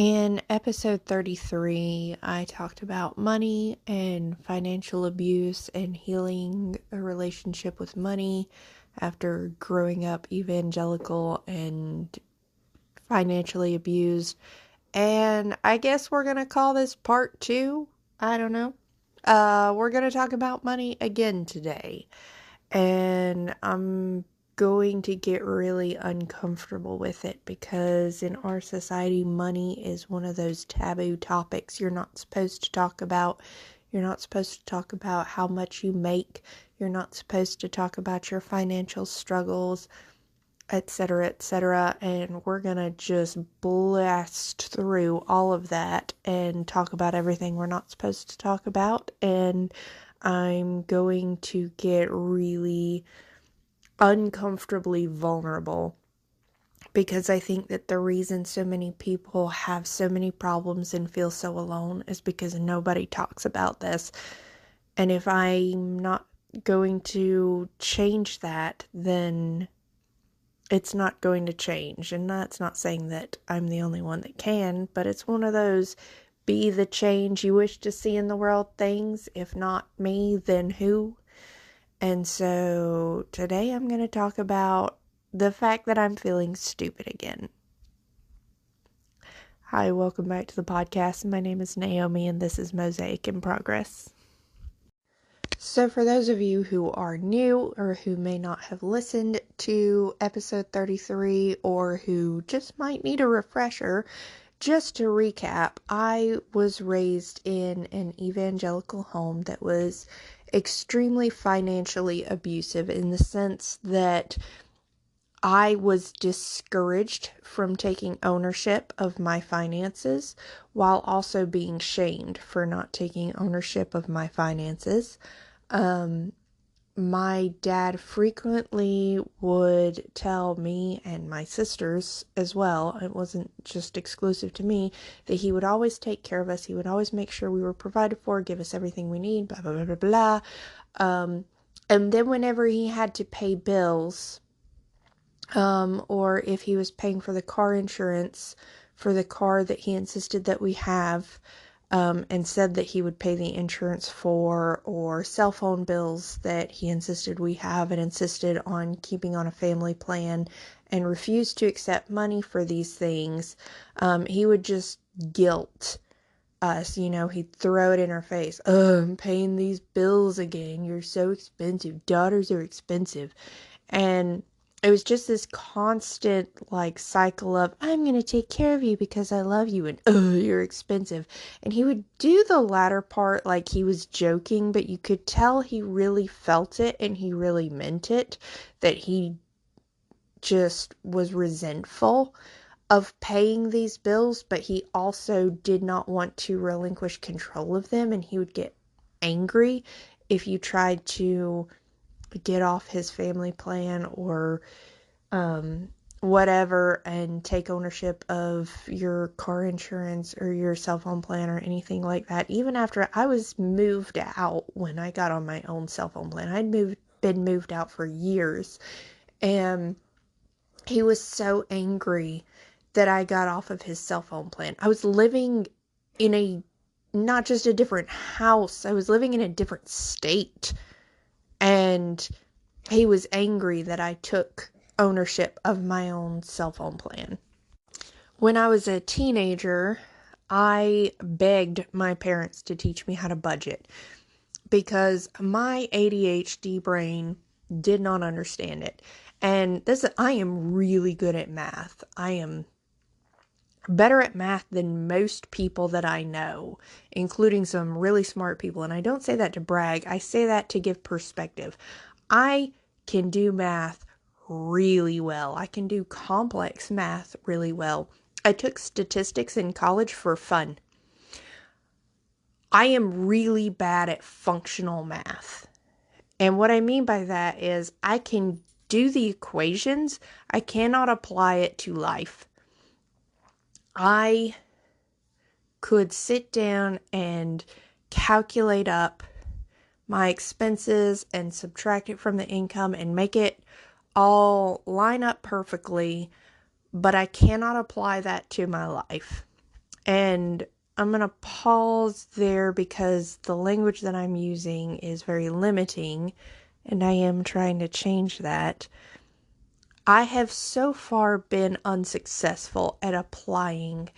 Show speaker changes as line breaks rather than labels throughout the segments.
In episode 33, I talked about money and financial abuse and healing a relationship with money after growing up evangelical and financially abused. And I guess we're going to call this part 2. I don't know. We're going to talk about money again today. And I'm going to get really uncomfortable with it because in our society, money is one of those taboo topics you're not supposed to talk about. You're not supposed to talk about how much you make. You're not supposed to talk about your financial struggles, etc., etc. And we're going to just blast through all of that and talk about everything we're not supposed to talk about. And I'm going to get really uncomfortably vulnerable because I think that the reason so many people have so many problems and feel so alone is because nobody talks about this. And if I'm not going to change that, then it's not going to change. And that's not saying that I'm the only one that can, but it's one of those be the change you wish to see in the world things. If not me, then who? And so today I'm going to talk about the fact that I'm feeling stupid again. Hi, welcome back to the podcast. My name is Naomi and this is Mosaic in Progress. So for those of you who are new or who may not have listened to episode 33 or who just might need a refresher, just to recap, I was raised in an evangelical home that was extremely financially abusive in the sense that I was discouraged from taking ownership of my finances while also being shamed for not taking ownership of my finances. My dad frequently would tell me and my sisters as well, it wasn't just exclusive to me, that he would always take care of us. He would always make sure we were provided for, give us everything we need, blah, blah, blah, blah, blah. And then whenever he had to pay bills, or if he was paying for the car insurance for the car that he insisted that we have, and said that he would pay the insurance for, or cell phone bills that he insisted we have and insisted on keeping on a family plan and refused to accept money for these things, he would just guilt us, he'd throw it in our face. I'm paying these bills again. You're so expensive. Daughters are expensive. And it was just this constant cycle of I'm going to take care of you because I love you and you're expensive. And he would do the latter part like he was joking, but you could tell he really felt it and he really meant it, that he just was resentful of paying these bills, but he also did not want to relinquish control of them, and he would get angry if you tried to get off his family plan or whatever and take ownership of your car insurance or your cell phone plan or anything like that. Even after I was moved out, when I got on my own cell phone plan, been moved out for years, and he was so angry that I got off of his cell phone plan. I was living in not just a different house, I was living in a different state. And he was angry that I took ownership of my own cell phone plan. When I was a teenager, I begged my parents to teach me how to budget because my ADHD brain did not understand it. And I am really good at math. I am better at math than most people that I know, including some really smart people. And I don't say that to brag. I say that to give perspective. I can do math really well. I can do complex math really well. I took statistics in college for fun. I am really bad at functional math. And what I mean by that is I can do the equations. I cannot apply it to life. I could sit down and calculate up my expenses and subtract it from the income and make it all line up perfectly, but I cannot apply that to my life. And I'm going to pause there because the language that I'm using is very limiting, and I am trying to change that. I have so far been unsuccessful at applying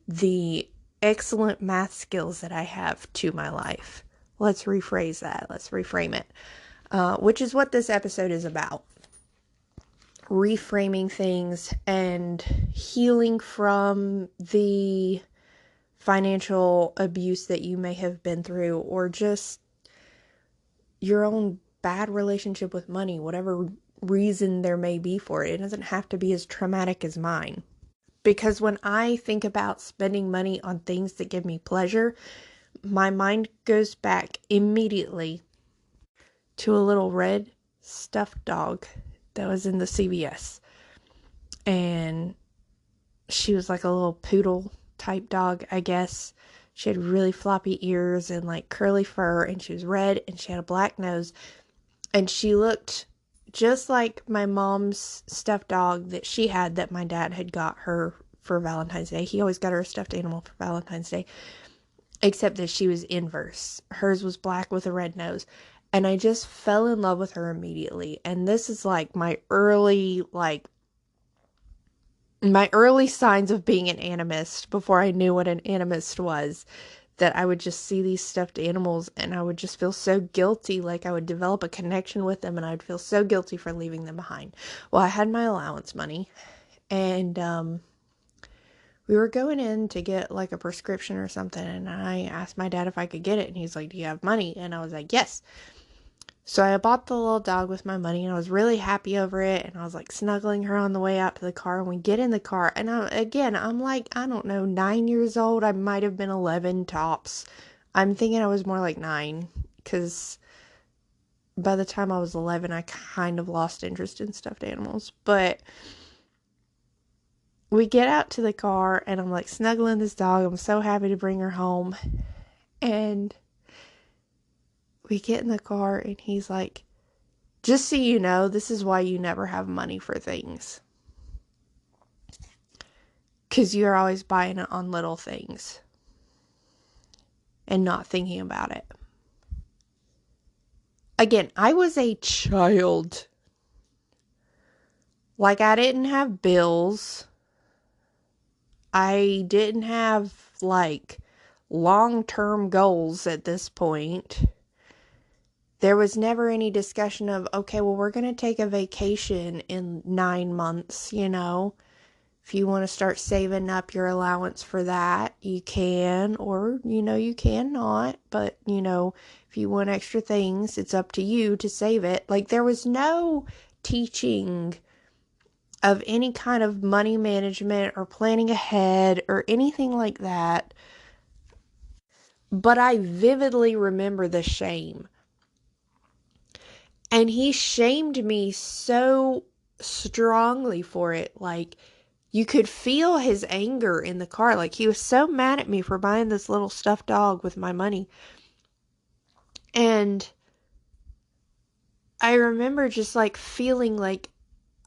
the excellent math skills that I have to my life. Let's rephrase that. Let's reframe it, which is what this episode is about. Reframing things and healing from the financial abuse that you may have been through, or just your own bad relationship with money, whatever reason there may be for it. It doesn't have to be as traumatic as mine. Because when I think about spending money on things that give me pleasure, my mind goes back immediately to a little red stuffed dog that was in the CVS. And she was like a little poodle type dog, I guess. She had really floppy ears and like curly fur, and she was red, and she had a black nose, and she looked just like my mom's stuffed dog that she had that my dad had got her for Valentine's Day. He always got her a stuffed animal for Valentine's Day, except that she was inverse. Hers was black with a red nose, and I just fell in love with her immediately. And this is like my early signs of being an animist, before I knew what an animist was, that I would just see these stuffed animals and I would just feel so guilty, like I would develop a connection with them and I'd feel so guilty for leaving them behind. Well, I had my allowance money, and we were going in to get like a prescription or something, and I asked my dad if I could get it, and he's like, "Do you have money?" And I was like, "Yes." So I bought the little dog with my money, and I was really happy over it, and I was like snuggling her on the way out to the car, and we get in the car, and I'm like, I don't know, 9 years old. I might have been 11 tops. I'm thinking I was more like 9, because by the time I was 11, I kind of lost interest in stuffed animals. But we get out to the car, and I'm like snuggling this dog. I'm so happy to bring her home, and we get in the car, and he's like, "Just so you know, this is why you never have money for things. Because you're always buying it on little things and not thinking about it." Again, I was a child. Like, I didn't have bills. I didn't have, like, long-term goals at this point. There was never any discussion of, okay, well, we're going to take a vacation in 9 months, you know. If you want to start saving up your allowance for that, you can, or, you cannot. But, if you want extra things, it's up to you to save it. Like, there was no teaching of any kind of money management or planning ahead or anything like that. But I vividly remember the shame. And he shamed me so strongly for it. Like, you could feel his anger in the car. Like, he was so mad at me for buying this little stuffed dog with my money. And I remember just like feeling like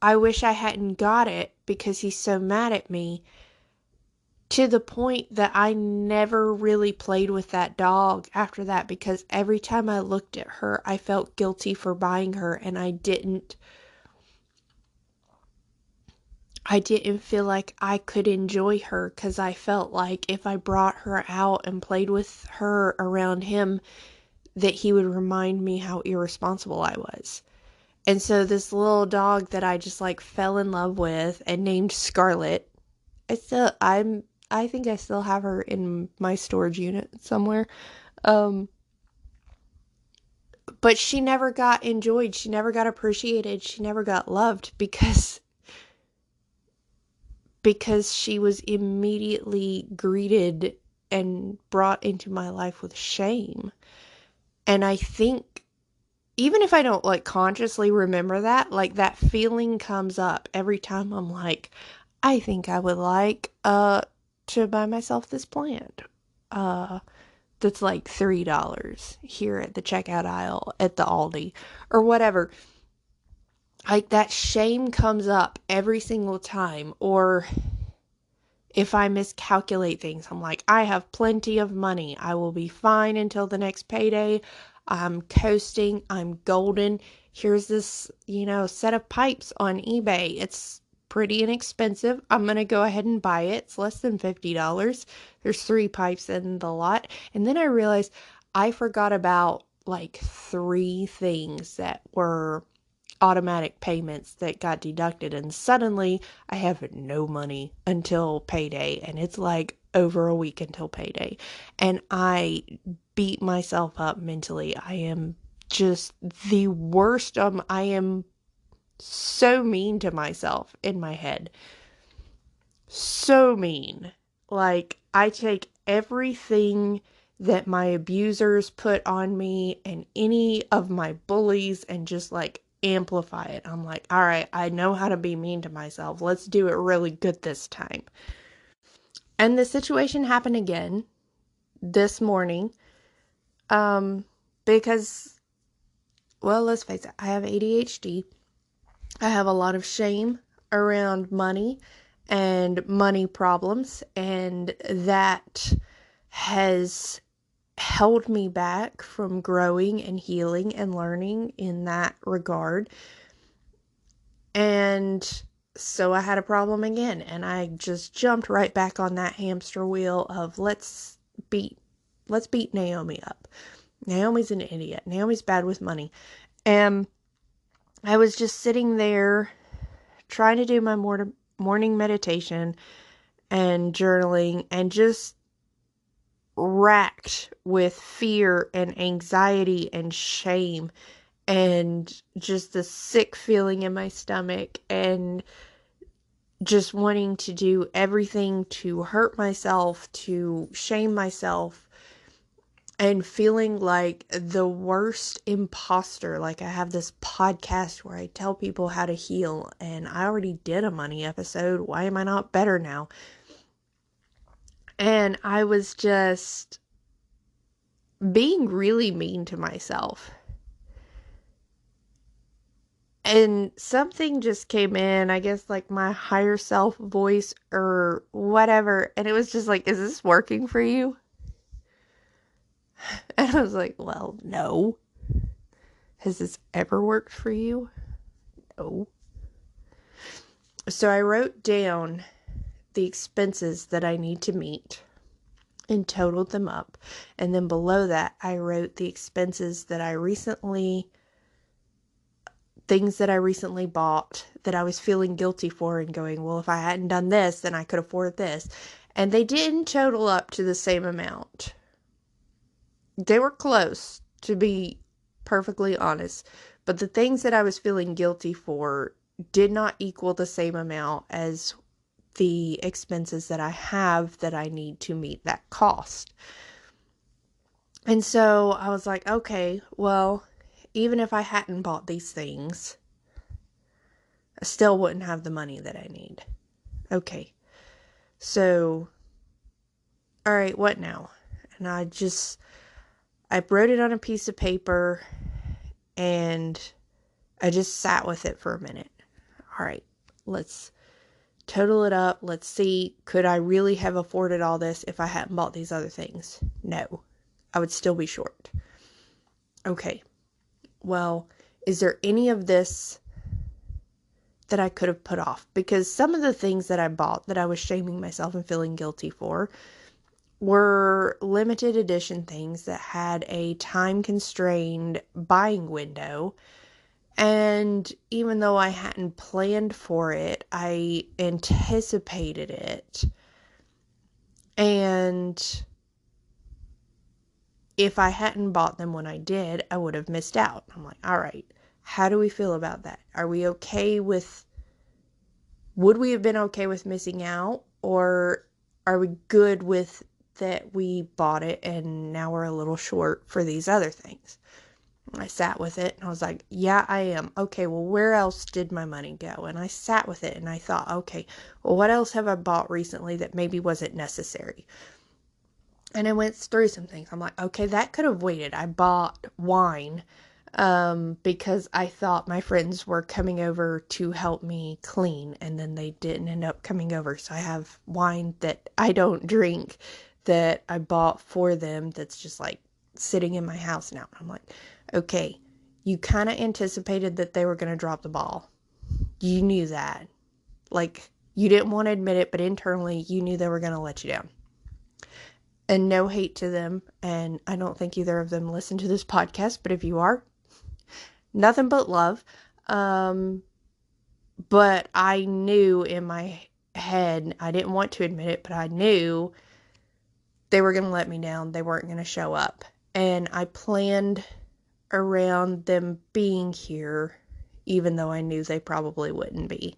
I wish I hadn't got it because he's so mad at me, to the point that I never really played with that dog after that, because every time I looked at her, I felt guilty for buying her, and I didn't feel like I could enjoy her, because I felt like if I brought her out and played with her around him, that he would remind me how irresponsible I was. And so this little dog that I just like fell in love with and named Scarlet, I think I still have her in my storage unit somewhere. But she never got enjoyed, she never got appreciated, she never got loved, because she was immediately greeted and brought into my life with shame. And I think, even if I don't like consciously remember that, like that feeling comes up every time I'm like, I think I would like to buy myself this plant that's like $3 here at the checkout aisle at the Aldi or whatever. Like, that shame comes up every single time. Or If I miscalculate things, I'm like, I have plenty of money. I will be fine until the next payday. I'm coasting. I'm golden. Here's this, set of pipes on eBay. It's pretty inexpensive. I'm going to go ahead and buy it. It's less than $50. There's 3 pipes in the lot. And then I realized I forgot about like 3 things that were automatic payments that got deducted, and suddenly I have no money until payday, and it's like over a week until payday, and I beat myself up mentally. I am just the worst. I am so mean to myself in my head, so mean. Like, I take everything that my abusers put on me and any of my bullies and just like amplify it. I'm like, all right, I know how to be mean to myself. Let's do it really good this time. And the situation happened again this morning. Because, well, let's face it, I have ADHD. I have a lot of shame around money and money problems, and that has held me back from growing and healing and learning in that regard. And so I had a problem again, and I just jumped right back on that hamster wheel of beat Naomi up. Naomi's an idiot. Naomi's bad with money. And I was just sitting there trying to do my morning meditation and journaling, and just racked with fear and anxiety and shame, and just the sick feeling in my stomach, and just wanting to do everything to hurt myself, to shame myself, and feeling like the worst imposter. Like, I have this podcast where I tell people how to heal, and I already did a money episode. Why am I not better now? And I was just being really mean to myself. And something just came in, I guess like my higher self voice or whatever, and it was just like, is this working for you? And I was like, well, no. Has this ever worked for you? No. So I wrote down the expenses that I need to meet and totaled them up. And then below that, I wrote the expenses that things that I recently bought that I was feeling guilty for, and going, well, if I hadn't done this, then I could afford this. And they didn't total up to the same amount. They were close, to be perfectly honest. But the things that I was feeling guilty for did not equal the same amount as the expenses that I have that I need to meet that cost. And so I was like, okay, well, even if I hadn't bought these things, I still wouldn't have the money that I need. Okay. So, all right, what now? And I wrote it on a piece of paper, and I just sat with it for a minute. All right, let's total it up. Let's see, could I really have afforded all this if I hadn't bought these other things? No, I would still be short. Okay, well, is there any of this that I could have put off? Because some of the things that I bought that I was shaming myself and feeling guilty for were limited edition things that had a time constrained buying window. And even though I hadn't planned for it, I anticipated it. And if I hadn't bought them when I did, I would have missed out. I'm like, all right, how do we feel about that? Would we have been okay with missing out? Or are we good with that we bought it and now we're a little short for these other things? I sat with it and I was like, yeah, I am. Okay, well, where else did my money go? And I sat with it and I thought, okay, well, what else have I bought recently that maybe wasn't necessary? And I went through some things. I'm like, okay, that could have waited. I bought wine because I thought my friends were coming over to help me clean, and then they didn't end up coming over. So I have wine that I don't drink that I bought for them that's just like sitting in my house now. I'm like, okay, you kind of anticipated that they were going to drop the ball. You knew that. Like, you didn't want to admit it, but internally you knew they were going to let you down. And no hate to them, and I don't think either of them listen to this podcast, but if you are, nothing but love. But I knew in my head, I didn't want to admit it, but I knew they were going to let me down. They weren't going to show up. And I planned around them being here, even though I knew they probably wouldn't be.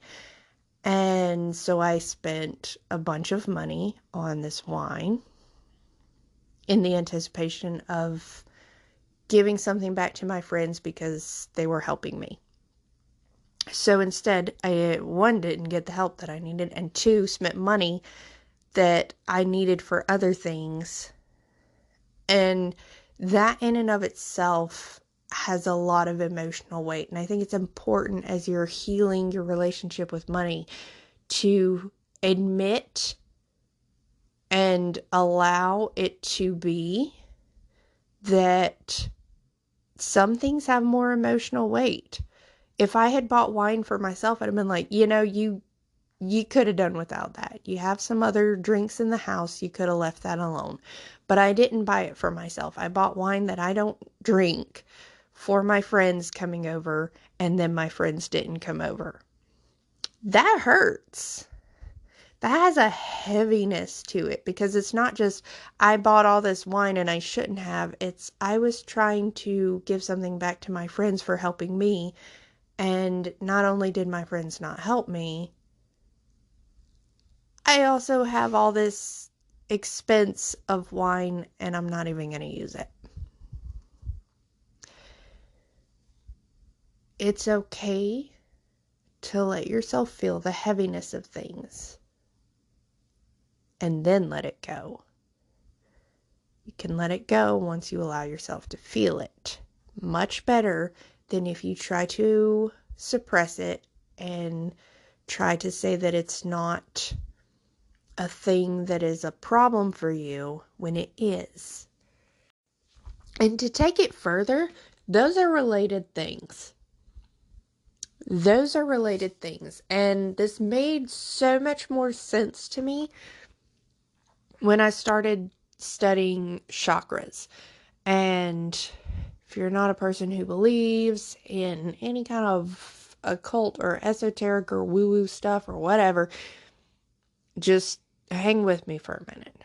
And so I spent a bunch of money on this wine in the anticipation of giving something back to my friends because they were helping me. So instead, I, one, didn't get the help that I needed, and two, spent money that I needed for other things. And that in and of itself has a lot of emotional weight. And I think it's important as you're healing your relationship with money to admit and allow it to be that some things have more emotional weight. If I had bought wine for myself, I'd have been like, you could have done without that. You have some other drinks in the house. You could have left that alone. But I didn't buy it for myself. I bought wine that I don't drink for my friends coming over, and then my friends didn't come over. That hurts. That has a heaviness to it, because it's not just I bought all this wine and I shouldn't have. It's I was trying to give something back to my friends for helping me, and not only did my friends not help me, I also have all this expense of wine and I'm not even going to use it. It's okay to let yourself feel the heaviness of things and then let it go. You can let it go once you allow yourself to feel it. Much better than if you try to suppress it and try to say that it's not a thing that is a problem for you when it is. And to take it further, those are related things. Those are related things. And this made so much more sense to me when I started studying chakras. And if you're not a person who believes in any kind of occult or esoteric or woo-woo stuff or whatever, just hang with me for a minute.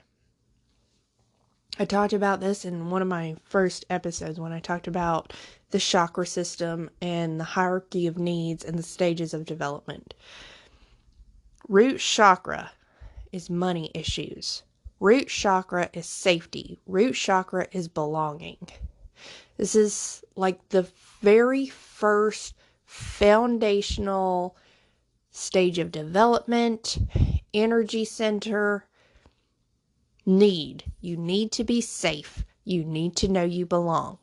I talked about this in one of my first episodes when I talked about the chakra system and the hierarchy of needs and the stages of development. Root chakra is money issues. Root chakra is safety. Root chakra is belonging. This is like the very first foundational stage of development, energy center, need. You need to be safe. You need to know you belong.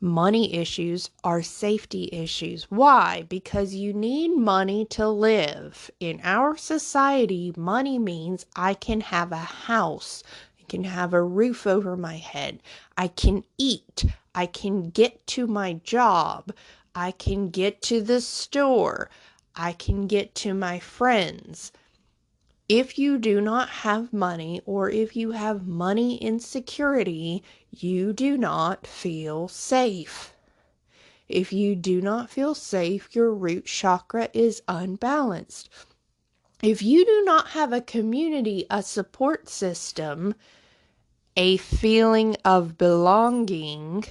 Money issues are safety issues. Why? Because you need money to live. In our society, money means I can have a house. I can have a roof over my head. I can eat. I can get to my job. I can get to the store. I can get to my friends. If you do not have money, or if you have money insecurity, you do not feel safe. If you do not feel safe, your root chakra is unbalanced. If you do not have a community, a support system, a feeling of belonging,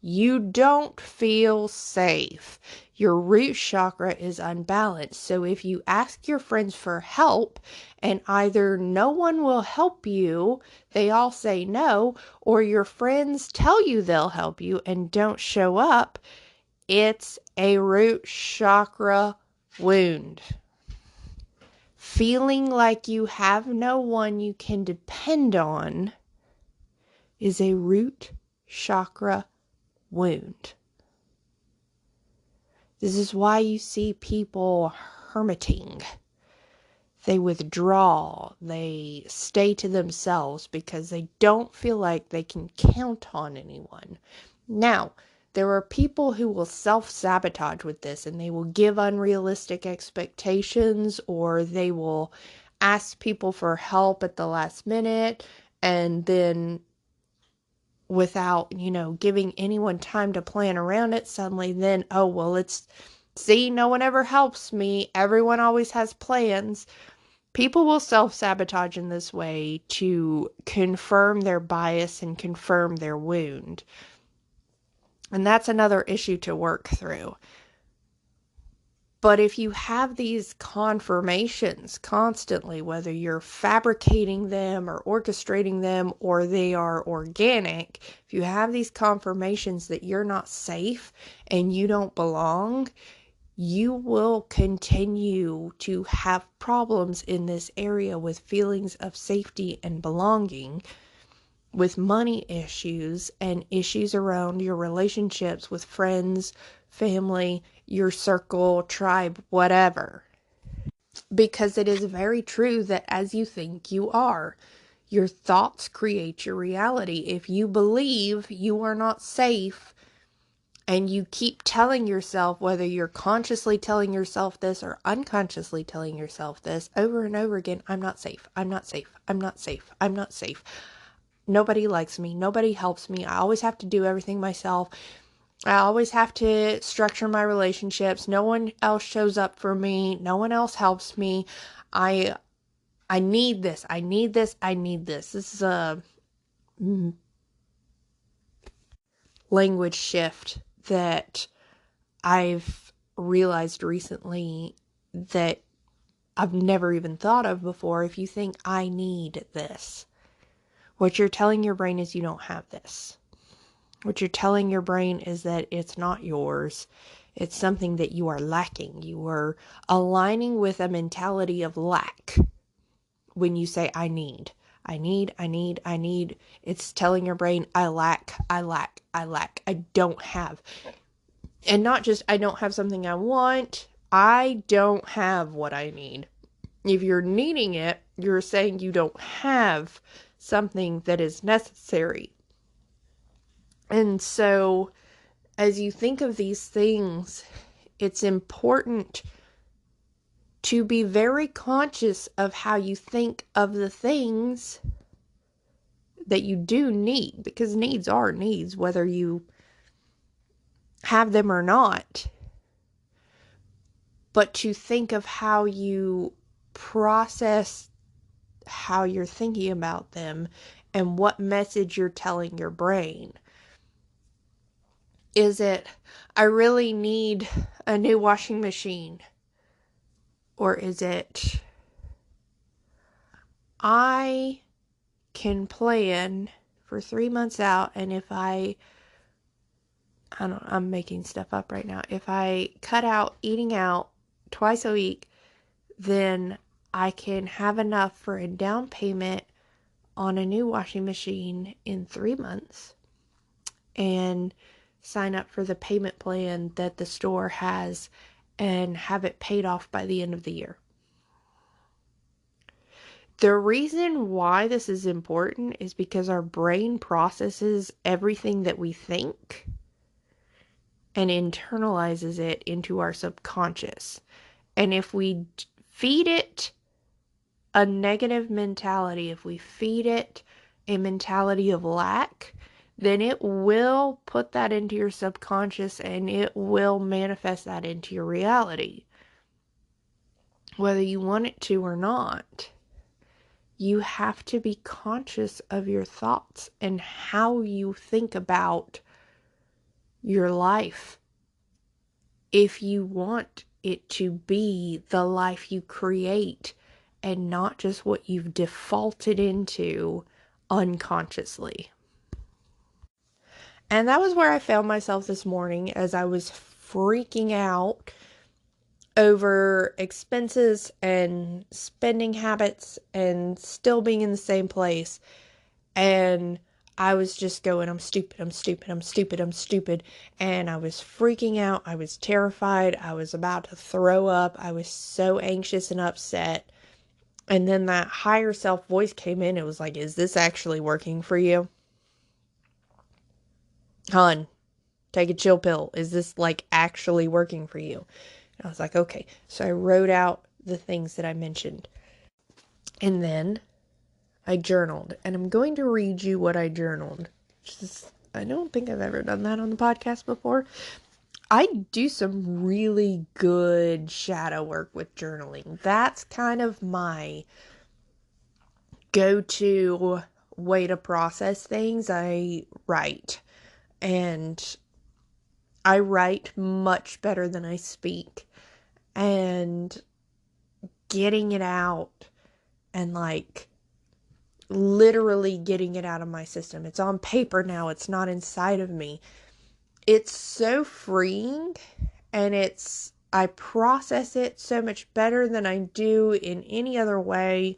you don't feel safe. Your root chakra is unbalanced. So if you ask your friends for help and either no one will help you, they all say no, or your friends tell you they'll help you and don't show up, it's a root chakra wound. Feeling like you have no one you can depend on is a root chakra wound. This is why you see people hermiting. They withdraw. They stay to themselves because they don't feel like they can count on anyone. Now, there are people who will self-sabotage with this, and they will give unrealistic expectations, or they will ask people for help at the last minute, and then without, giving anyone time to plan around it, suddenly then, oh, well, see, no one ever helps me. Everyone always has plans. People will self-sabotage in this way to confirm their bias and confirm their wound. And that's another issue to work through. But if you have these confirmations constantly, whether you're fabricating them or orchestrating them or they are organic, if you have these confirmations that you're not safe and you don't belong, you will continue to have problems in this area with feelings of safety and belonging, with money issues and issues around your relationships with friends, family, your circle, tribe, whatever. Because it is very true that as you think you are, your thoughts create your reality. If you believe you are not safe, and you keep telling yourself, whether you're consciously telling yourself this or unconsciously telling yourself this over and over again, I'm not safe, I'm not safe, I'm not safe, I'm not safe. Nobody likes me, nobody helps me, I always have to do everything myself. I always have to structure my relationships. No one else shows up for me. No one else helps me. I need this. I need this. I need this. This is a language shift that I've realized recently that I've never even thought of before. If you think I need this, what you're telling your brain is you don't have this. What you're telling your brain is that it's not yours. It's something that you are lacking. You are aligning with a mentality of lack when you say I need. I need. It's telling your brain I lack. I don't have. And not just I don't have something I want, I don't have what I need. If you're needing it, you're saying you don't have something that is necessary. And so, as you think of these things, it's important to be very conscious of how you think of the things that you do need, because needs are needs, whether you have them or not. But to think of how you process how you're thinking about them and what message you're telling your brain. Is it, I really need a new washing machine? Or is it, I can plan for 3 months out, and if I'm making stuff up right now. If I cut out eating out twice a week, then I can have enough for a down payment on a new washing machine in 3 months and sign up for the payment plan that the store has and have it paid off by the end of the year. The reason why this is important is because our brain processes everything that we think and internalizes it into our subconscious. And if we feed it a negative mentality, if we feed it a mentality of lack, then it will put that into your subconscious and it will manifest that into your reality, whether you want it to or not. You have to be conscious of your thoughts and how you think about your life if you want it to be the life you create and not just what you've defaulted into unconsciously. And that was where I found myself this morning as I was freaking out over expenses and spending habits and still being in the same place. And I was just going, I'm stupid, I'm stupid, I'm stupid, I'm stupid. And I was freaking out. I was terrified. I was about to throw up. I was so anxious and upset. And then that higher self voice came in. It was like, is this actually working for you? Hon, take a chill pill. Is this like actually working for you? And I was like, okay. So I wrote out the things that I mentioned. And then I journaled. And I'm going to read you what I journaled. I don't think I've ever done that on the podcast before. I do some really good shadow work with journaling. That's kind of my go-to way to process things. I write. And I write much better than I speak. And getting it out and like literally getting it out of my system. It's on paper now. It's not inside of me. It's so freeing, and I process it so much better than I do in any other way.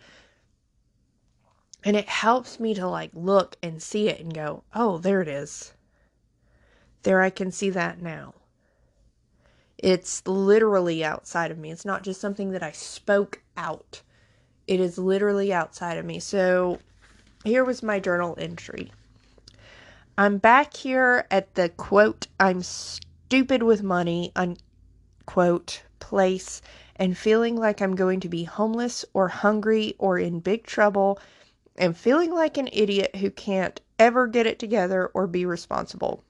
And it helps me to like look and see it and go, oh, there it is. There, I can see that now. It's literally outside of me. It's not just something that I spoke out. It is literally outside of me. So here was my journal entry. I'm back here at the quote, I'm stupid with money, unquote, place, and feeling like I'm going to be homeless or hungry or in big trouble, and feeling like an idiot who can't ever get it together or be responsible.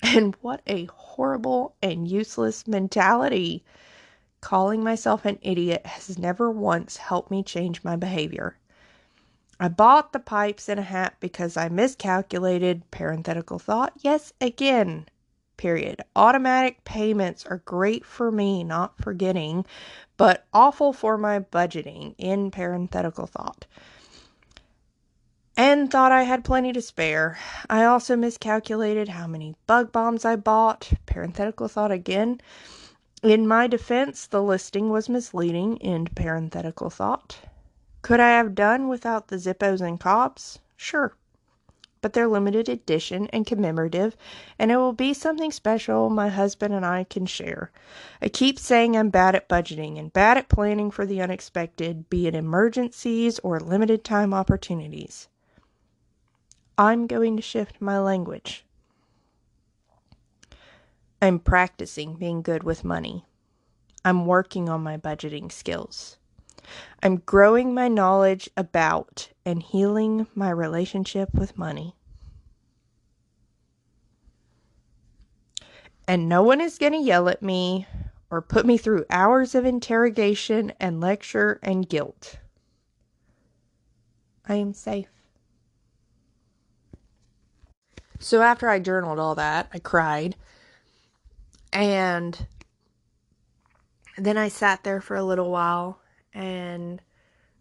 And what a horrible and useless mentality. Calling myself an idiot has never once helped me change my behavior. I bought the pipes and a hat because I miscalculated, parenthetical thought, yes, again, period. Automatic payments are great for me, not forgetting, but awful for my budgeting, in parenthetical thought. And thought I had plenty to spare. I also miscalculated how many bug bombs I bought, parenthetical thought again. In my defense, the listing was misleading, end parenthetical thought. Could I have done without the Zippos and Cobbs? Sure. But they're limited edition and commemorative, and it will be something special my husband and I can share. I keep saying I'm bad at budgeting and bad at planning for the unexpected, be it emergencies or limited time opportunities. I'm going to shift my language. I'm practicing being good with money. I'm working on my budgeting skills. I'm growing my knowledge about and healing my relationship with money. And no one is going to yell at me or put me through hours of interrogation and lecture and guilt. I am safe. So after I journaled all that, I cried. And then I sat there for a little while and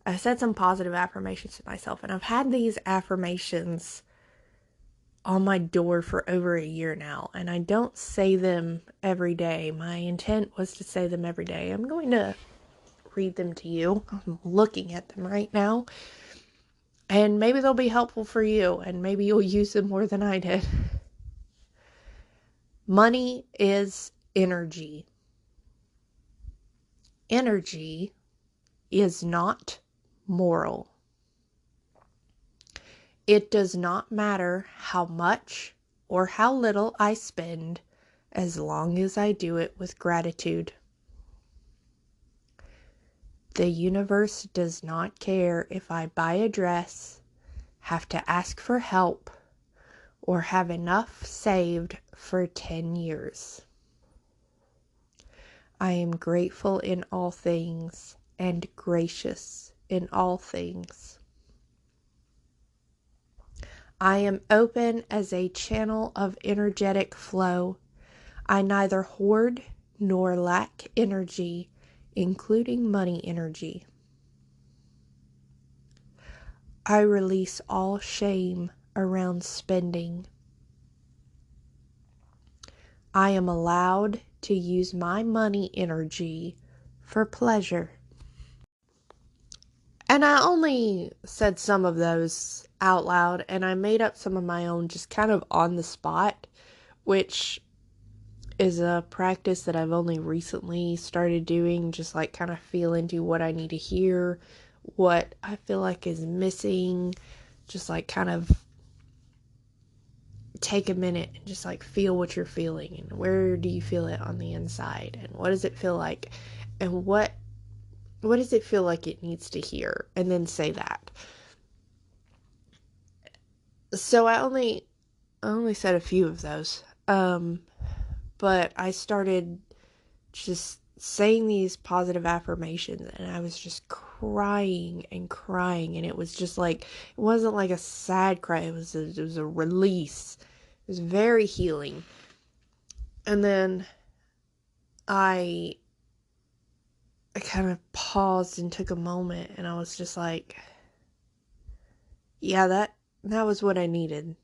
I said some positive affirmations to myself. And I've had these affirmations on my door for over a year now. And I don't say them every day. My intent was to say them every day. I'm going to read them to you. I'm looking at them right now. And maybe they'll be helpful for you. And maybe you'll use them more than I did. Money is energy. Energy is not moral. It does not matter how much or how little I spend, as long as I do it with gratitude. The universe does not care if I buy a dress, have to ask for help, or have enough saved for 10 years. I am grateful in all things and gracious in all things. I am open as a channel of energetic flow. I neither hoard nor lack energy, including money energy. I release all shame around spending. I am allowed to use my money energy for pleasure. And I only said some of those out loud, and I made up some of my own just kind of on the spot, which is a practice that I've only recently started doing, just like kind of feel into what I need to hear, what I feel like is missing, just like kind of take a minute and just like feel what you're feeling and where do you feel it on the inside and what does it feel like and what does it feel like it needs to hear, and then say that. So I only said a few of those. But I started just saying these positive affirmations, and I was just crying and crying, and it was just like, it wasn't like a sad cry, it was a release. It was very healing. And then I kind of paused and took a moment, and I was just like, yeah, that was what I needed.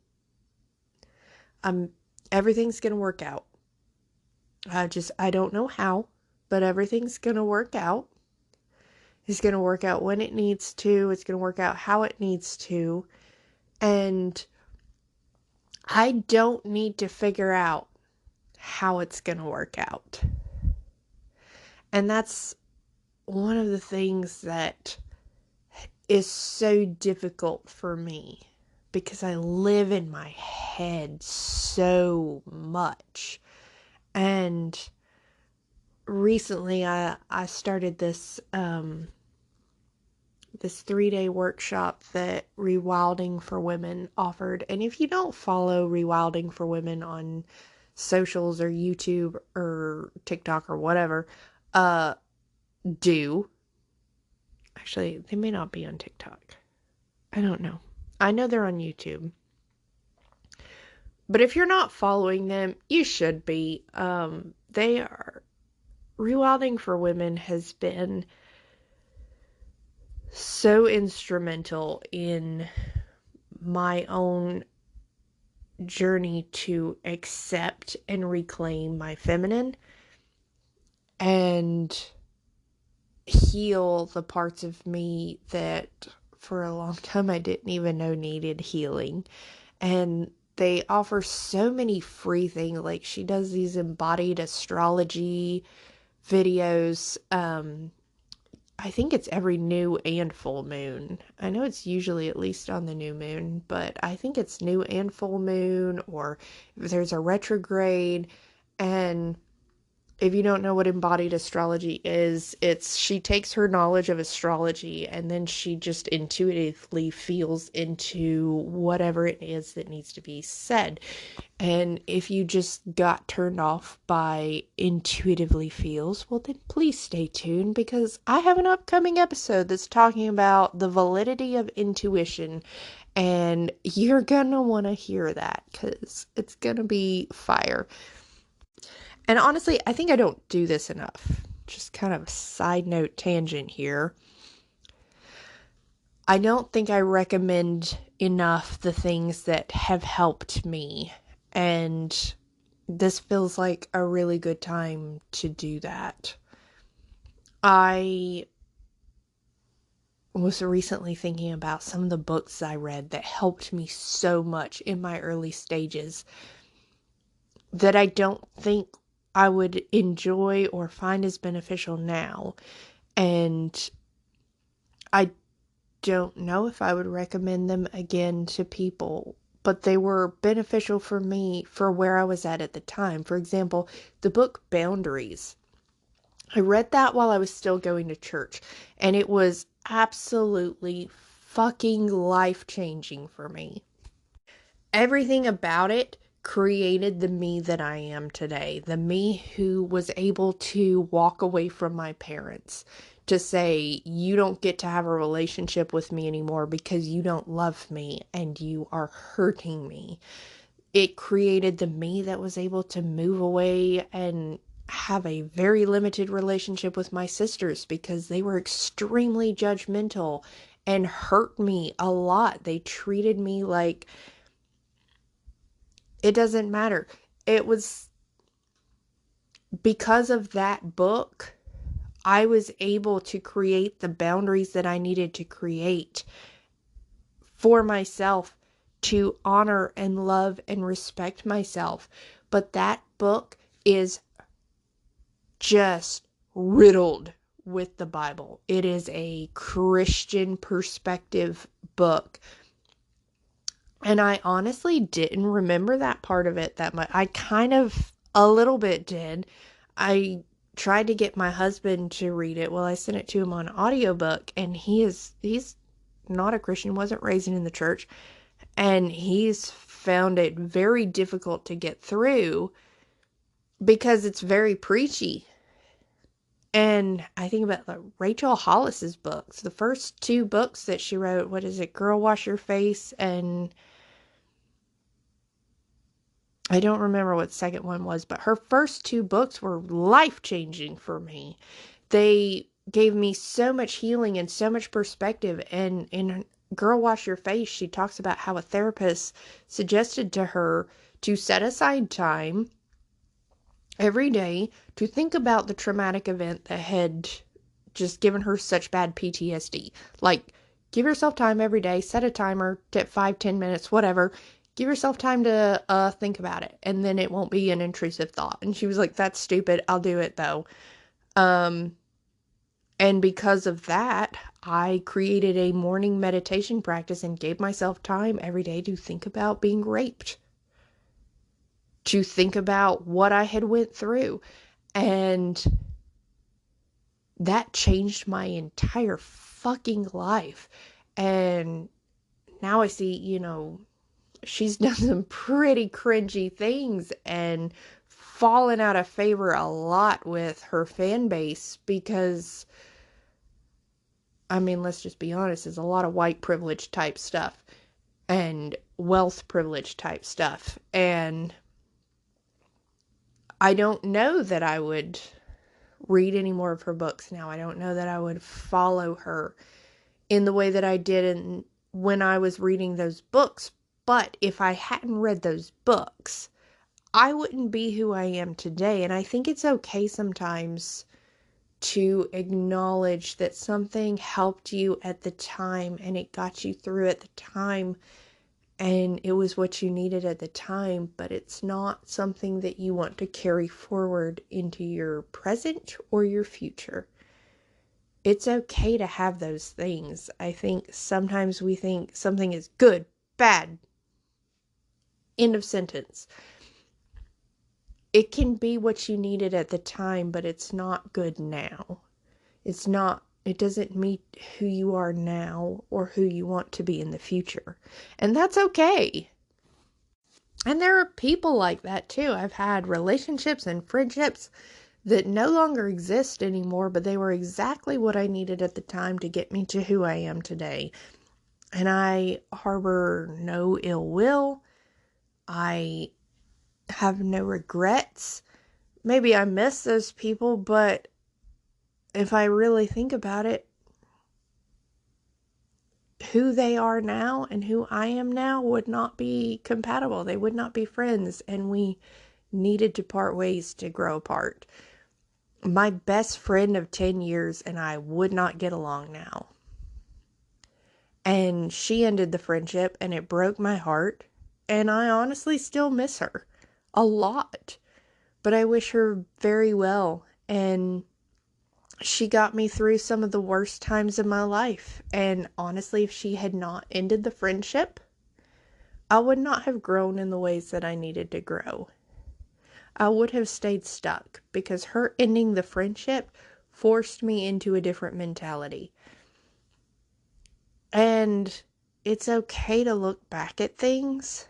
Everything's gonna work out. I don't know how, but everything's gonna work out. It's gonna work out when it needs to. It's gonna work out how it needs to. And I don't need to figure out how it's gonna work out. And that's one of the things that is so difficult for me, because I live in my head so much. And recently I started this 3-day workshop that Rewilding for Women offered. And if you don't follow Rewilding for Women on socials or YouTube or TikTok or whatever, do. Actually, they may not be on TikTok. I don't know. I know they're on YouTube. But if you're not following them, you should be. They are... Rewilding for Women has been so instrumental in my own journey to accept and reclaim my feminine and heal the parts of me that for a long time I didn't even know needed healing. And they offer so many free things. Like, she does these embodied astrology videos. I think it's every new and full moon. I know it's usually at least on the new moon, but I think it's new and full moon, or if there's a retrograde. And if you don't know what embodied astrology is, she takes her knowledge of astrology and then she just intuitively feels into whatever it is that needs to be said. And if you just got turned off by intuitively feels, well, then please stay tuned, because I have an upcoming episode that's talking about the validity of intuition, and you're gonna want to hear that because it's gonna be fire. And honestly, I think I don't do this enough. Just kind of a side note tangent here. I don't think I recommend enough the things that have helped me. And this feels like a really good time to do that. I was recently thinking about some of the books I read that helped me so much in my early stages that I don't think I would enjoy or find as beneficial now. And I don't know if I would recommend them again to people, but they were beneficial for me for where I was at the time. For example, the book Boundaries. I read that while I was still going to church, and it was absolutely fucking life-changing for me. Everything about it created the me that I am today. The me who was able to walk away from my parents, to say, you don't get to have a relationship with me anymore because you don't love me and you are hurting me. It created the me that was able to move away and have a very limited relationship with my sisters because they were extremely judgmental and hurt me a lot. They treated me like it doesn't matter. It was because of that book, I was able to create the boundaries that I needed to create for myself to honor and love and respect myself. But that book is just riddled with the Bible. It is a Christian perspective book. And I honestly didn't remember that part of it that much. I kind of a little bit did. I tried to get my husband to read it. Well, I sent it to him on audiobook, and he's not a Christian, wasn't raised in the church, and he's found it very difficult to get through because it's very preachy. And I think about like Rachel Hollis's books. The first two books that she wrote, what is it? Girl Wash Your Face, and I don't remember what the second one was, but her first two books were life-changing for me. They gave me so much healing and so much perspective. And in Girl Wash Your Face, she talks about how a therapist suggested to her to set aside time every day to think about the traumatic event that had just given her such bad PTSD. Like, give yourself time every day, set a timer, 5-10 minutes, whatever. Give yourself time to think about it, and then it won't be an intrusive thought. And she was like, that's stupid. I'll do it though. And because of that, I created a morning meditation practice and gave myself time every day to think about being raped, to think about what I had went through. And that changed my entire fucking life. And now I see, she's done some pretty cringy things and fallen out of favor a lot with her fan base because, I mean, let's just be honest, there's a lot of white privilege type stuff and wealth privilege type stuff. And I don't know that I would read any more of her books now. I don't know that I would follow her in the way that I did when I was reading those books. But if I hadn't read those books, I wouldn't be who I am today. And I think it's okay sometimes to acknowledge that something helped you at the time and it got you through at the time and it was what you needed at the time, but it's not something that you want to carry forward into your present or your future. It's okay to have those things. I think sometimes we think something is good, bad, end of sentence. It can be what you needed at the time, but it's not good now. It doesn't meet who you are now or who you want to be in the future. And that's okay. And there are people like that too. I've had relationships and friendships that no longer exist anymore, but they were exactly what I needed at the time to get me to who I am today. And I harbor no ill will. I have no regrets. Maybe I miss those people, but if I really think about it, who they are now and who I am now would not be compatible. They would not be friends, and we needed to part ways to grow apart. My best friend of 10 years and I would not get along now. And she ended the friendship, and it broke my heart. And I honestly still miss her a lot. But I wish her very well. And she got me through some of the worst times in my life. And honestly, if she had not ended the friendship, I would not have grown in the ways that I needed to grow. I would have stayed stuck because her ending the friendship forced me into a different mentality. And it's okay to look back at things,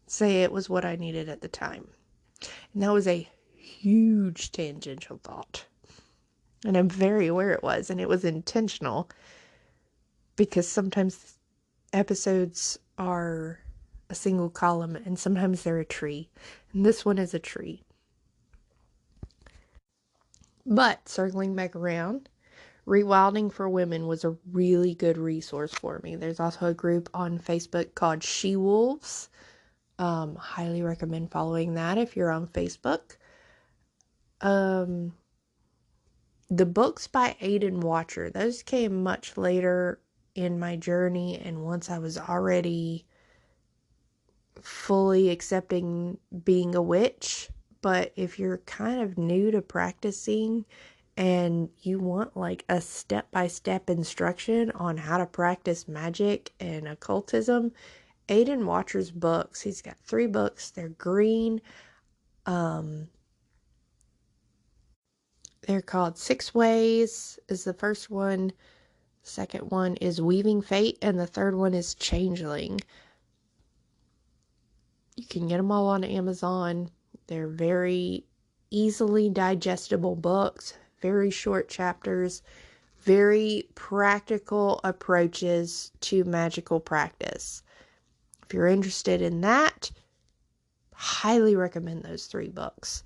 say it was what I needed at the time. And that was a huge tangential thought. And I'm very aware it was, and it was intentional because sometimes episodes are a single column and sometimes they're a tree. And this one is a tree. But circling back around, Rewilding for Women was a really good resource for me. There's also a group on Facebook called She Wolves. Highly recommend following that if you're on Facebook. The books by Aidan Watcher, those came much later in my journey and once I was already fully accepting being a witch. But if you're kind of new to practicing and you want like a step-by-step instruction on how to practice magic and occultism, Aiden Watcher's books, he's got 3 books. They're green. They're called 6 Ways is the first one. The second one is Weaving Fate, and the third one is Changeling. You can get them all on Amazon. They're very easily digestible books, very short chapters, very practical approaches to magical practice. If you're interested in that, highly recommend those 3 books.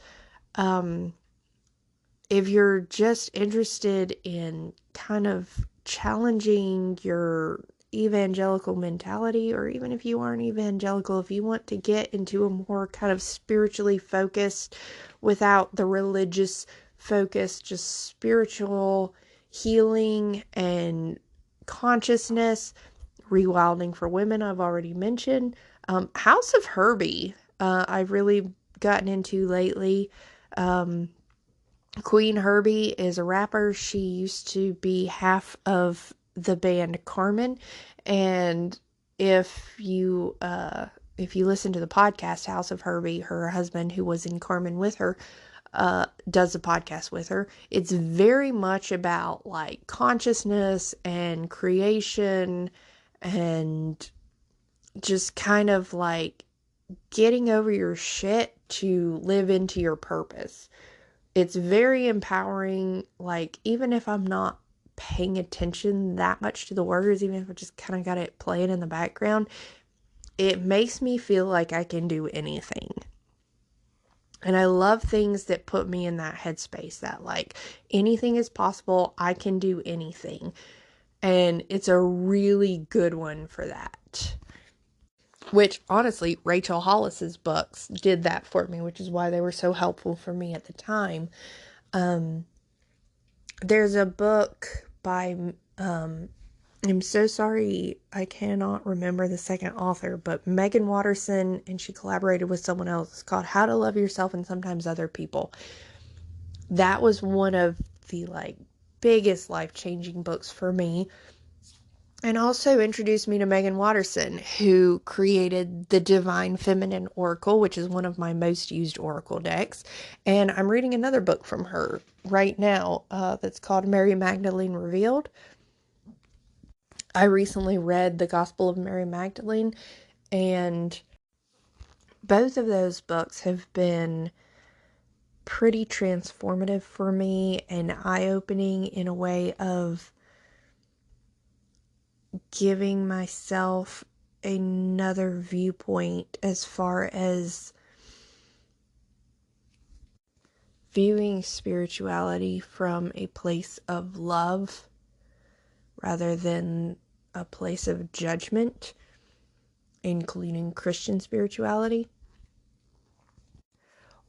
If you're just interested in kind of challenging your evangelical mentality, or even if you aren't evangelical, if you want to get into a more kind of spiritually focused, without the religious focus, just spiritual healing and consciousness, Rewilding for Women, I've already mentioned. House of Herbie, I've really gotten into lately. Queen Herbie is a rapper. She used to be half of the band Carmen, and if you listen to the podcast House of Herbie, her husband, who was in Carmen with her, does a podcast with her. It's very much about like consciousness and creation and just kind of like getting over your shit to live into your purpose. It's very empowering. Like, even if I'm not paying attention that much to the words, even if I just kind of got it playing in the background, it makes me feel like I can do anything. And I love things that put me in that headspace that like anything is possible. I can do anything. And it's a really good one for that. Which, honestly, Rachel Hollis's books did that for me, which is why they were so helpful for me at the time. There's a book by, I'm so sorry, I cannot remember the second author, but Megan Watterson, and she collaborated with someone else. It's called How to Love Yourself and Sometimes Other People. That was one of the, like, biggest life-changing books for me. And also introduced me to Megan Watterson, who created the Divine Feminine Oracle, which is one of my most used oracle decks. And I'm reading another book from her right now that's called Mary Magdalene Revealed. I recently read the Gospel of Mary Magdalene, and both of those books have been pretty transformative for me and eye-opening in a way of giving myself another viewpoint as far as viewing spirituality from a place of love rather than a place of judgment, including Christian spirituality.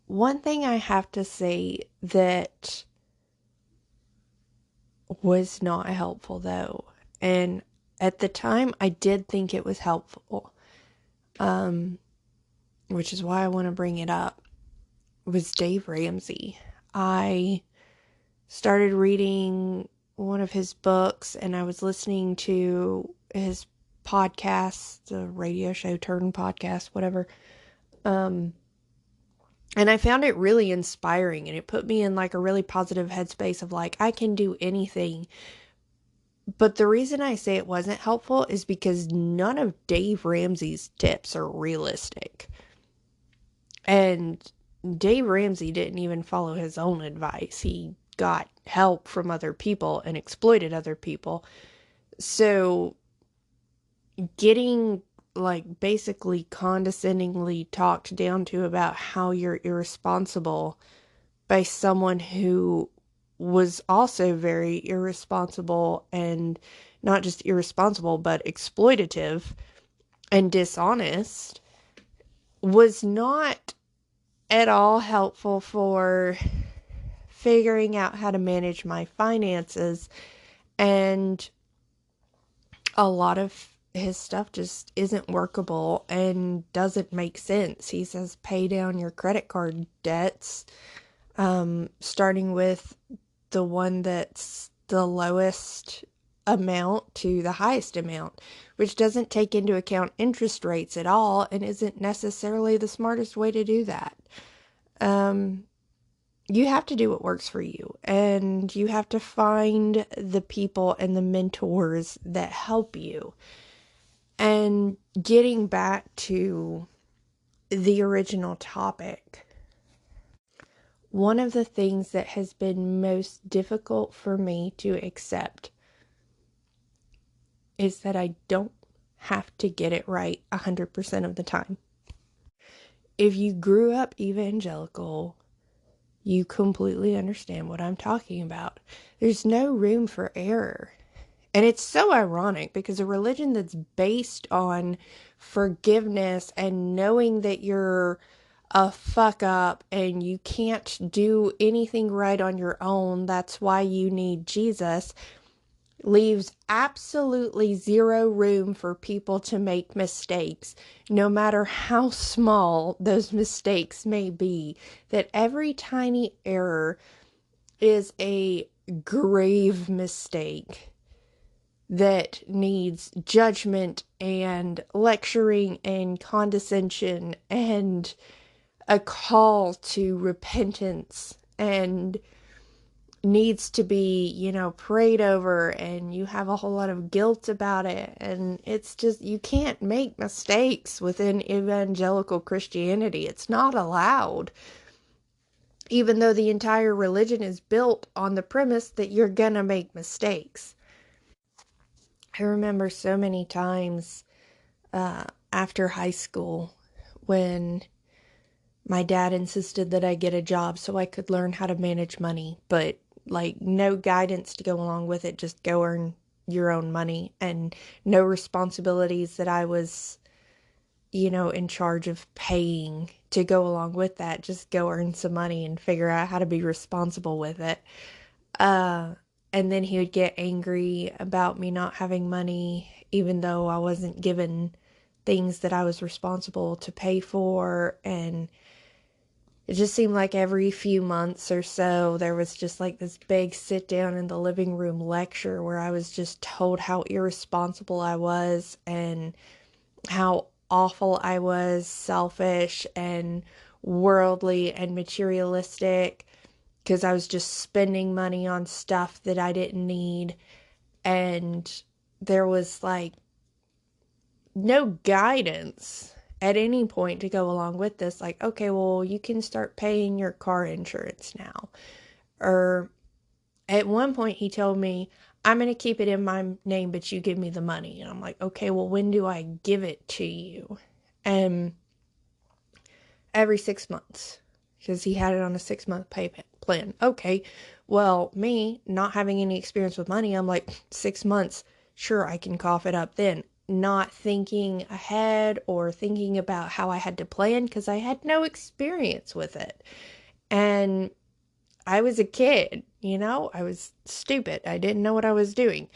One thing I have to say that was not helpful, though, and at the time I did think it was helpful, which is why I want to bring it up, was Dave Ramsey. I started reading one of his books, and I was listening to his podcast, the radio show turned podcast, whatever. And I found it really inspiring, and it put me in like a really positive headspace of like, I can do anything. But the reason I say it wasn't helpful is because none of Dave Ramsey's tips are realistic. And Dave Ramsey didn't even follow his own advice. He got help from other people and exploited other people. So getting like basically condescendingly talked down to about how you're irresponsible by someone who was also very irresponsible, and not just irresponsible, but exploitative and dishonest, was not at all helpful for figuring out how to manage my finances. And a lot of his stuff just isn't workable and doesn't make sense. He says pay down your credit card debts, starting with the one that's the lowest amount to the highest amount, which doesn't take into account interest rates at all and isn't necessarily the smartest way to do that. You have to do what works for you, and you have to find the people and the mentors that help you. And getting back to the original topic, one of the things that has been most difficult for me to accept is that I don't have to get it right 100% of the time. If you grew up evangelical, you completely understand what I'm talking about. There's no room for error. And it's so ironic because a religion that's based on forgiveness and knowing that you're a fuck up and you can't do anything right on your own, that's why you need Jesus, leaves absolutely zero room for people to make mistakes, no matter how small those mistakes may be. That every tiny error is a grave mistake that needs judgment and lecturing and condescension and a call to repentance and needs to be, prayed over, and you have a whole lot of guilt about it. And it's just, you can't make mistakes within evangelical Christianity. It's not allowed. Even though the entire religion is built on the premise that you're gonna make mistakes. I remember so many times after high school when my dad insisted that I get a job so I could learn how to manage money, but like no guidance to go along with it, just go earn your own money, and no responsibilities that I was, in charge of paying to go along with that. Just go earn some money and figure out how to be responsible with it. And then he would get angry about me not having money, even though I wasn't given things that I was responsible to pay for. And it just seemed like every few months or so, there was just like this big sit down in the living room lecture where I was just told how irresponsible I was and how awful I was, selfish and worldly and materialistic, because I was just spending money on stuff that I didn't need. And there was like no guidance at any point to go along with this. Like, okay, well, you can start paying your car insurance now. Or at one point he told me, I'm going to keep it in my name, but you give me the money. And I'm like, okay, well, when do I give it to you? And every 6 months, because he had it on a 6-month payment plan. Okay, well, me not having any experience with money, I'm like, 6 months, sure, I can cough it up then. Not thinking ahead or thinking about how I had to plan because I had no experience with it. And I was a kid, I was stupid. I didn't know what I was doing.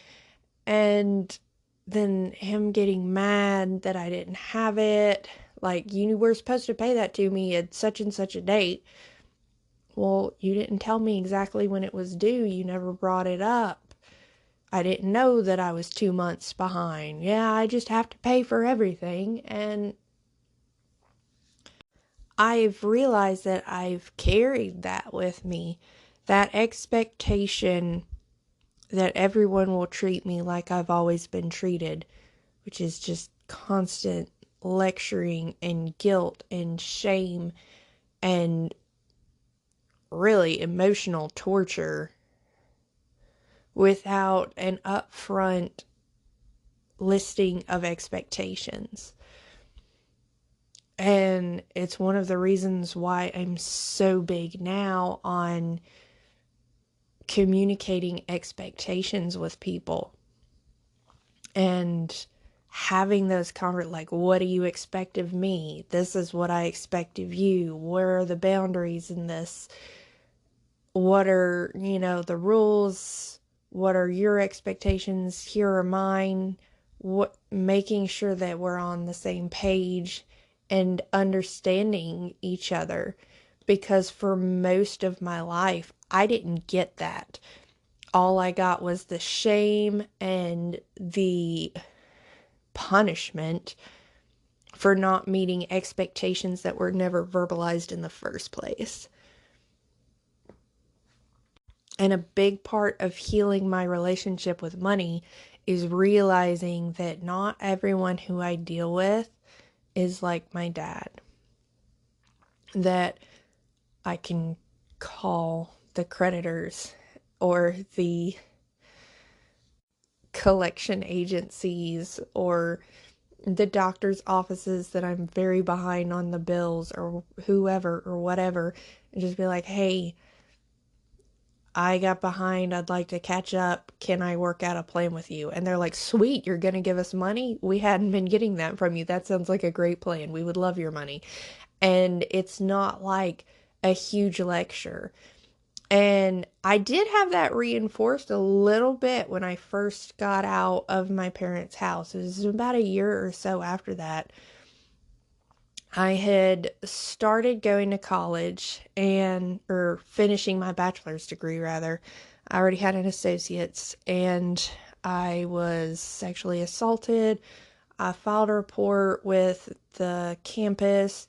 And then him getting mad that I didn't have it. Like, you were supposed to pay that to me at such and such a date. Well, you didn't tell me exactly when it was due. You never brought it up. I didn't know that I was 2 months behind. Yeah, I just have to pay for everything. And I've realized that I've carried that with me. That expectation that everyone will treat me like I've always been treated, which is just constant lecturing and guilt and shame and really emotional torture without an upfront listing of expectations. And it's one of the reasons why I'm so big now on communicating expectations with people and having those like, what do you expect of me? This is what I expect of you. Where are the boundaries in this? What are, the rules? What are your expectations? Here are mine. making sure that we're on the same page and understanding each other, because for most of my life I didn't get that. All I got was the shame and the punishment for not meeting expectations that were never verbalized in the first place. And a big part of healing my relationship with money is realizing that not everyone who I deal with is like my dad. That I can call the creditors or the collection agencies or the doctor's offices that I'm very behind on the bills, or whoever or whatever, and just be like, hey, I got behind, I'd like to catch up, can I work out a plan with you? And they're like, sweet, you're gonna give us money? We hadn't been getting that from you. That sounds like a great plan. We would love your money. And it's not like a huge lecture. And I did have that reinforced a little bit when I first got out of my parents' house. It was about a year or so after that. I had started going to college or finishing my bachelor's degree rather. I already had an associate's, and I was sexually assaulted. I filed a report with the campus.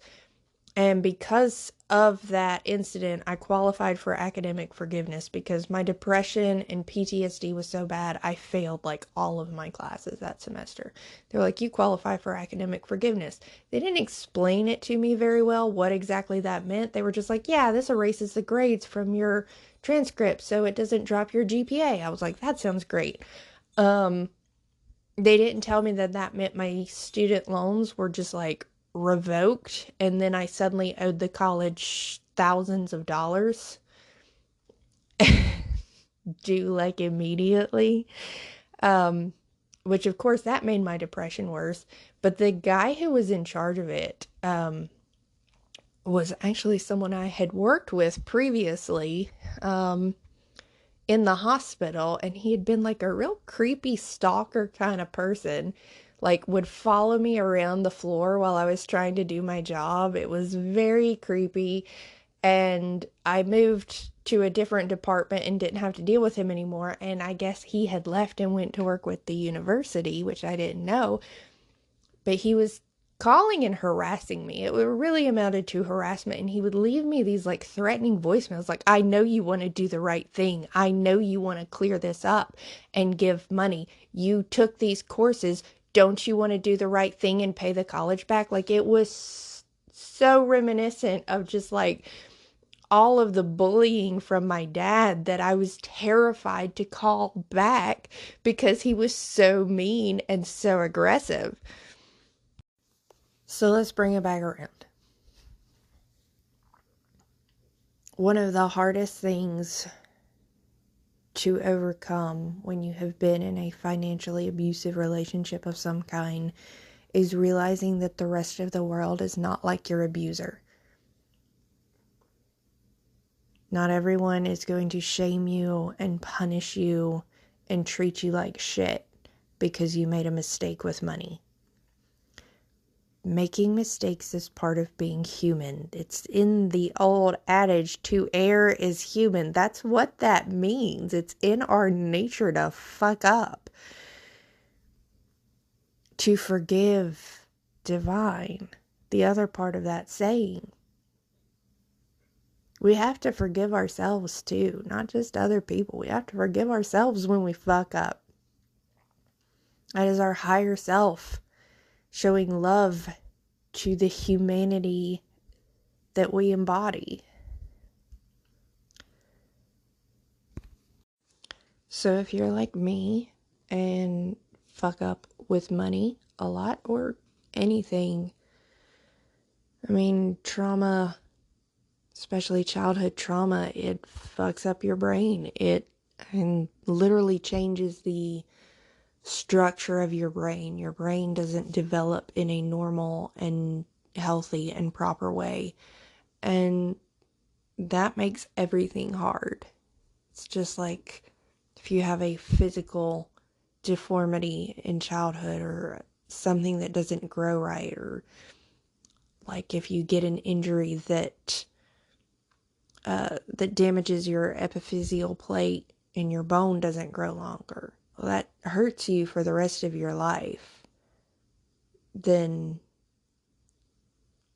And because of that incident, I qualified for academic forgiveness because my depression and PTSD was so bad, I failed like all of my classes that semester. They're like, you qualify for academic forgiveness. They didn't explain it to me very well, what exactly that meant. They were just like, yeah, this erases the grades from your transcript so it doesn't drop your GPA. I was like, that sounds great. They didn't tell me that that meant my student loans were just like revoked, and then I suddenly owed the college thousands of dollars due like immediately. Which of course that made my depression worse. But the guy who was in charge of it was actually someone I had worked with previously in the hospital, and he had been like a real creepy stalker kind of person, like would follow me around the floor while I was trying to do my job. It was very creepy, and I moved to a different department and didn't have to deal with him anymore, and I guess he had left and went to work with the university, which I didn't know. But he was calling and harassing me. It really amounted to harassment, and he would leave me these like threatening voicemails like, I know you want to do the right thing. I know you want to clear this up and give money. You took these courses. Don't you want to do the right thing and pay the college back? Like, it was so reminiscent of just like all of the bullying from my dad that I was terrified to call back because he was so mean and so aggressive. So let's bring it back around. One of the hardest things to overcome when you have been in a financially abusive relationship of some kind is realizing that the rest of the world is not like your abuser. Not everyone is going to shame you and punish you and treat you like shit because you made a mistake with money. Making mistakes is part of being human. It's in the old adage, to err is human. That's what that means. It's in our nature to fuck up. To forgive, divine. The other part of that saying. We have to forgive ourselves too, not just other people. We have to forgive ourselves when we fuck up. That is our higher self showing love to the humanity that we embody. So if you're like me and fuck up with money a lot or anything, I mean, trauma, especially childhood trauma, it fucks up your brain. It and literally changes the structure of your brain. Your brain doesn't develop in a normal and healthy and proper way. And that makes everything hard. It's just like if you have a physical deformity in childhood, or something that doesn't grow right, or like if you get an injury that damages your epiphyseal plate and your bone doesn't grow longer, well, that hurts you for the rest of your life, then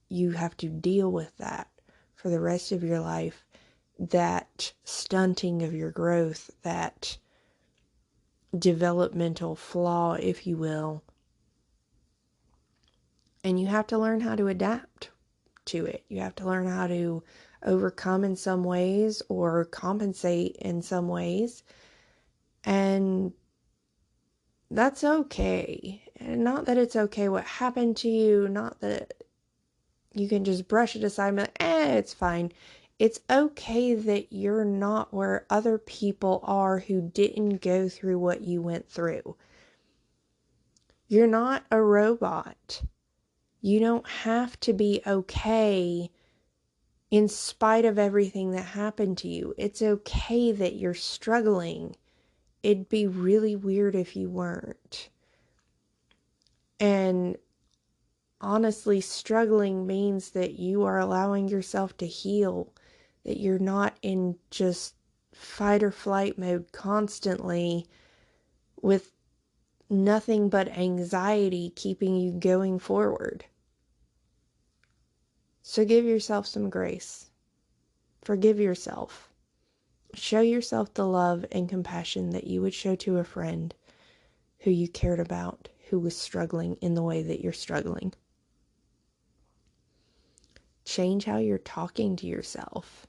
you have to deal with that for the rest of your life, that stunting of your growth, that developmental flaw, if you will. And you have to learn how to adapt to it. You have to learn how to overcome in some ways or compensate in some ways. And that's okay. And not that it's okay what happened to you, not that you can just brush it aside and be like, it's fine. It's okay that you're not where other people are who didn't go through what you went through. You're not a robot. You don't have to be okay in spite of everything that happened to you. It's okay that you're struggling. It'd be really weird if you weren't. And honestly, struggling means that you are allowing yourself to heal, that you're not in just fight or flight mode constantly with nothing but anxiety keeping you going forward. So give yourself some grace. Forgive yourself. Show yourself the love and compassion that you would show to a friend who you cared about, who was struggling in the way that you're struggling. Change how you're talking to yourself.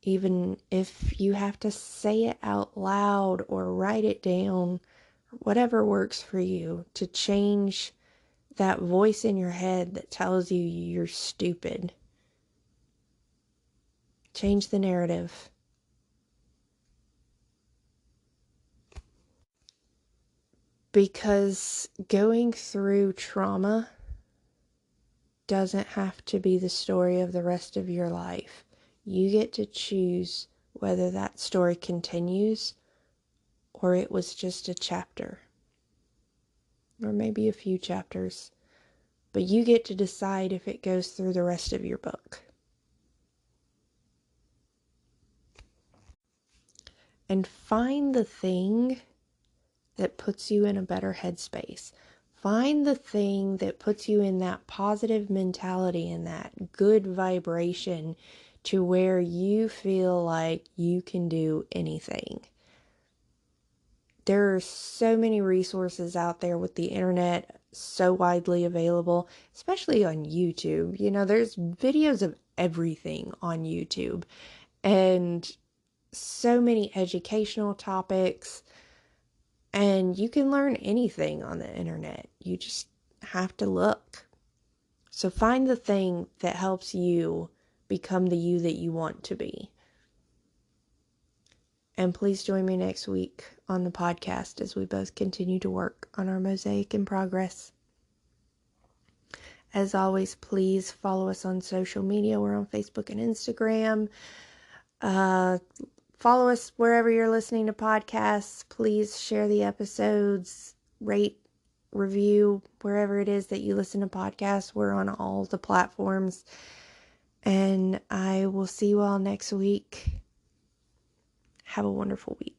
Even if you have to say it out loud or write it down, whatever works for you, to change that voice in your head that tells you you're stupid. Change the narrative. Because going through trauma doesn't have to be the story of the rest of your life. You get to choose whether that story continues or it was just a chapter, or maybe a few chapters. But you get to decide if it goes through the rest of your book. And find the thing that puts you in a better headspace. Find the thing that puts you in that positive mentality and that good vibration to where you feel like you can do anything. There are so many resources out there with the internet so widely available, especially on YouTube. You know, there's videos of everything on YouTube and so many educational topics. And you can learn anything on the internet. You just have to look. So find the thing that helps you become the you that you want to be. And please join me next week on the podcast as we both continue to work on our mosaic in progress. As always, please follow us on social media. We're on Facebook and Instagram. Follow us wherever you're listening to podcasts. Please share the episodes, rate, review, wherever it is that you listen to podcasts. We're on all the platforms. And I will see you all next week. Have a wonderful week.